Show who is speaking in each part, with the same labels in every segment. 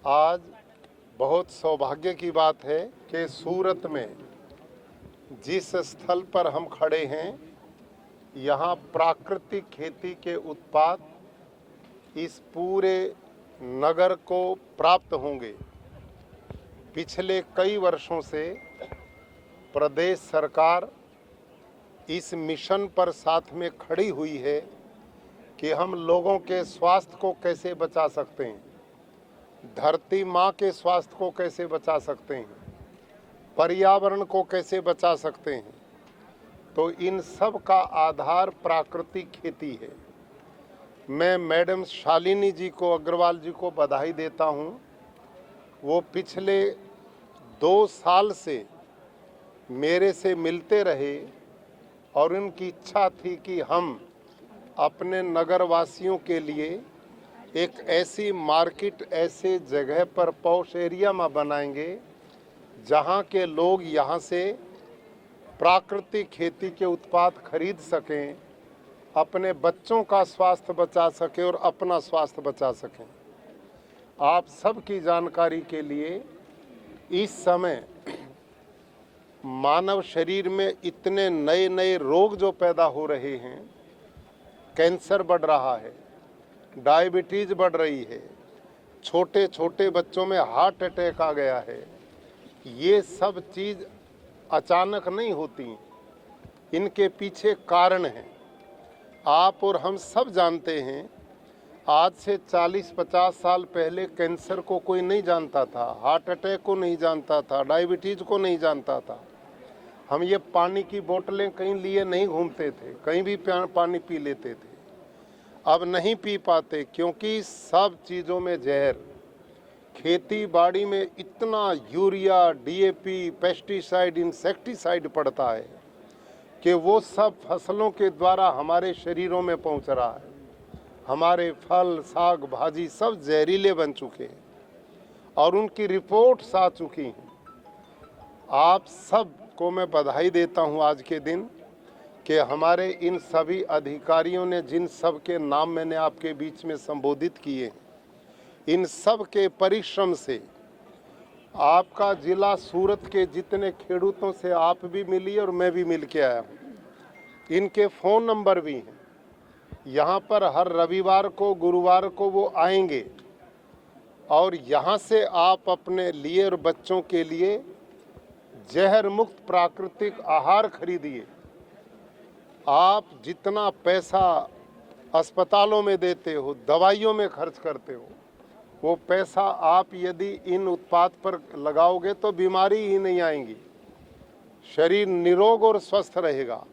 Speaker 1: आज बहुत सौभाग्य की बात है कि सूरत में जिस स्थल पर हम खड़े हैं, यहाँ प्राकृतिक खेती के उत्पाद इस पूरे नगर को प्राप्त होंगे। पिछले कई वर्षों से प्रदेश सरकार इस मिशन पर साथ में खड़ी हुई है कि हम लोगों के स्वास्थ्य को कैसे बचा सकते हैं, धरती माँ के स्वास्थ्य को कैसे बचा सकते हैं, पर्यावरण को कैसे बचा सकते हैं। तो इन सब का आधार प्राकृतिक खेती है। मैं मैडम शालिनी जी को, अग्रवाल जी को बधाई देता हूँ। वो पिछले 2 साल से मेरे से मिलते रहे और उनकी इच्छा थी कि हम अपने नगरवासियों के लिए एक ऐसी मार्केट, ऐसे जगह पर पॉश एरिया में बनाएंगे जहाँ के लोग यहाँ से प्राकृतिक खेती के उत्पाद खरीद सकें, अपने बच्चों का स्वास्थ्य बचा सकें और अपना स्वास्थ्य बचा सकें। आप सबकी जानकारी के लिए इस समय मानव शरीर में इतने नए नए रोग जो पैदा हो रहे हैं, कैंसर बढ़ रहा है, डायबिटीज़ बढ़ रही है, छोटे छोटे बच्चों में हार्ट अटैक आ गया है। ये सब चीज़ अचानक नहीं होती, इनके पीछे कारण हैं। आप और हम सब जानते हैं, आज से 40-50 साल पहले कैंसर को कोई नहीं जानता था, हार्ट अटैक को नहीं जानता था, डायबिटीज़ को नहीं जानता था। हम ये पानी की बोतलें कहीं लिए नहीं घूमते थे, कहीं भी पानी पी लेते थे। अब नहीं पी पाते क्योंकि सब चीज़ों में जहर। खेती बाड़ी में इतना यूरिया, डीएपी, पेस्टिसाइड, इंसेक्टिसाइड पड़ता है कि वो सब फसलों के द्वारा हमारे शरीरों में पहुंच रहा है। हमारे फल, साग, भाजी सब जहरीले बन चुके हैं और उनकी रिपोर्ट्स आ चुकी हैं। आप सब को मैं बधाई देता हूं आज के दिन कि हमारे इन सभी अधिकारियों ने, जिन सब के नाम मैंने आपके बीच में संबोधित किए, इन सब के परिश्रम से आपका जिला सूरत के जितने खेडूतों से आप भी मिली और मैं भी मिल के आया हूँ, इनके फ़ोन नंबर भी हैं। यहाँ पर हर रविवार को, गुरुवार को वो आएंगे और यहाँ से आप अपने लिए और बच्चों के लिए जहर मुक्त प्राकृतिक आहार खरीदिए। आप जितना पैसा अस्पतालों में देते हो, दवाइयों में खर्च करते हो, वो पैसा आप यदि इन उत्पाद पर लगाओगे तो बीमारी ही नहीं आएंगी, शरीर निरोग और स्वस्थ रहेगा।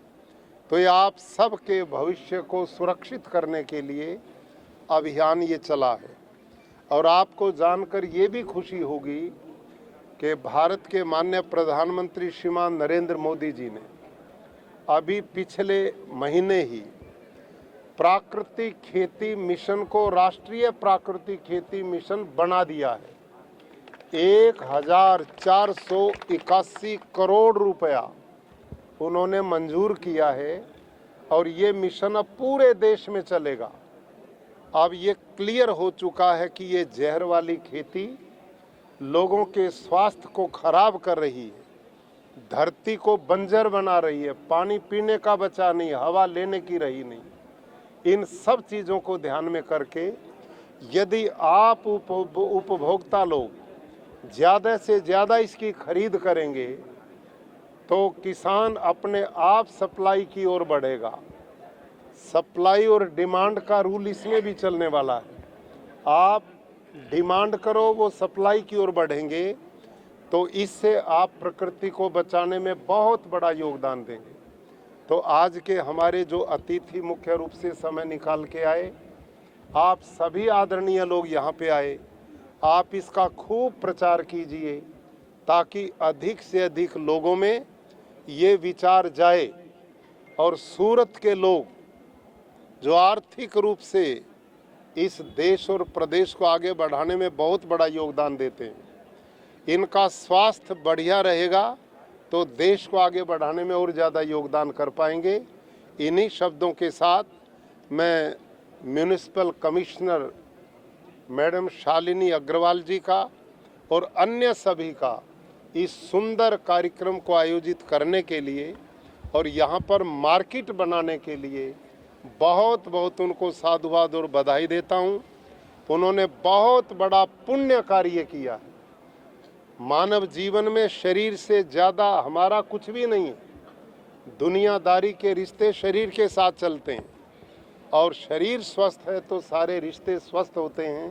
Speaker 1: तो ये आप सबके भविष्य को सुरक्षित करने के लिए अभियान ये चला है। और आपको जानकर ये भी खुशी होगी कि भारत के माननीय प्रधानमंत्री श्रीमान नरेंद्र मोदी जी ने अभी पिछले महीने ही प्राकृतिक खेती मिशन को राष्ट्रीय प्राकृतिक खेती मिशन बना दिया है। 1481 करोड़ रुपया उन्होंने मंजूर किया है और ये मिशन अब पूरे देश में चलेगा। अब ये क्लियर हो चुका है कि ये जहर वाली खेती लोगों के स्वास्थ्य को खराब कर रही है, धरती को बंजर बना रही है, पानी पीने का बचा नहीं, हवा लेने की रही नहीं। इन सब चीज़ों को ध्यान में करके यदि आप उपभोक्ता लोग ज़्यादा से ज़्यादा इसकी खरीद करेंगे तो किसान अपने आप सप्लाई की ओर बढ़ेगा। सप्लाई और डिमांड का रूल इसमें भी चलने वाला है। आप डिमांड करो, वो सप्लाई की ओर बढ़ेंगे, तो इससे आप प्रकृति को बचाने में बहुत बड़ा योगदान देंगे। तो आज के हमारे जो अतिथि मुख्य रूप से समय निकाल के आए, आप सभी आदरणीय लोग यहाँ पे आए, आप इसका खूब प्रचार कीजिए ताकि अधिक से अधिक लोगों में ये विचार जाए और सूरत के लोग जो आर्थिक रूप से इस देश और प्रदेश को आगे बढ़ाने में बहुत बड़ा योगदान देते हैं, इनका स्वास्थ्य बढ़िया रहेगा तो देश को आगे बढ़ाने में और ज़्यादा योगदान कर पाएंगे। इन्हीं शब्दों के साथ मैं municipal commissioner madam Shalini Agarwal ji का और अन्य सभी का इस सुंदर कार्यक्रम को आयोजित करने के लिए और यहाँ पर मार्केट बनाने के लिए बहुत बहुत उनको साधुवाद और बधाई देता हूँ। उन्होंने बहुत बड़ा पुण्य कार्य किया है। मानव जीवन में शरीर से ज़्यादा हमारा कुछ भी नहीं है। दुनियादारी के रिश्ते शरीर के साथ चलते हैं और शरीर स्वस्थ है तो सारे रिश्ते स्वस्थ होते हैं।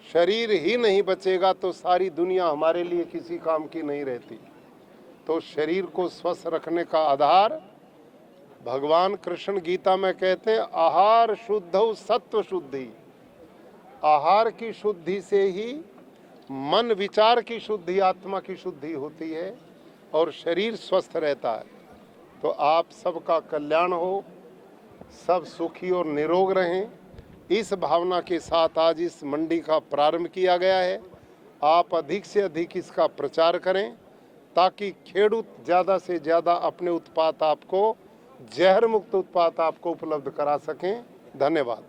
Speaker 1: शरीर ही नहीं बचेगा तो सारी दुनिया हमारे लिए किसी काम की नहीं रहती। तो शरीर को स्वस्थ रखने का आधार भगवान कृष्ण गीता में कहते हैं, आहार शुद्धौ सत्व शुद्धि। आहार की शुद्धि से ही मन विचार की शुद्धि, आत्मा की शुद्धि होती है और शरीर स्वस्थ रहता है। तो आप सबका कल्याण हो, सब सुखी और निरोग रहें, इस भावना के साथ आज इस मंडी का प्रारंभ किया गया है। आप अधिक से अधिक इसका प्रचार करें ताकि खेडूत ज़्यादा से ज़्यादा अपने उत्पाद आपको, जहर मुक्त उत्पाद आपको उपलब्ध करा सकें। धन्यवाद।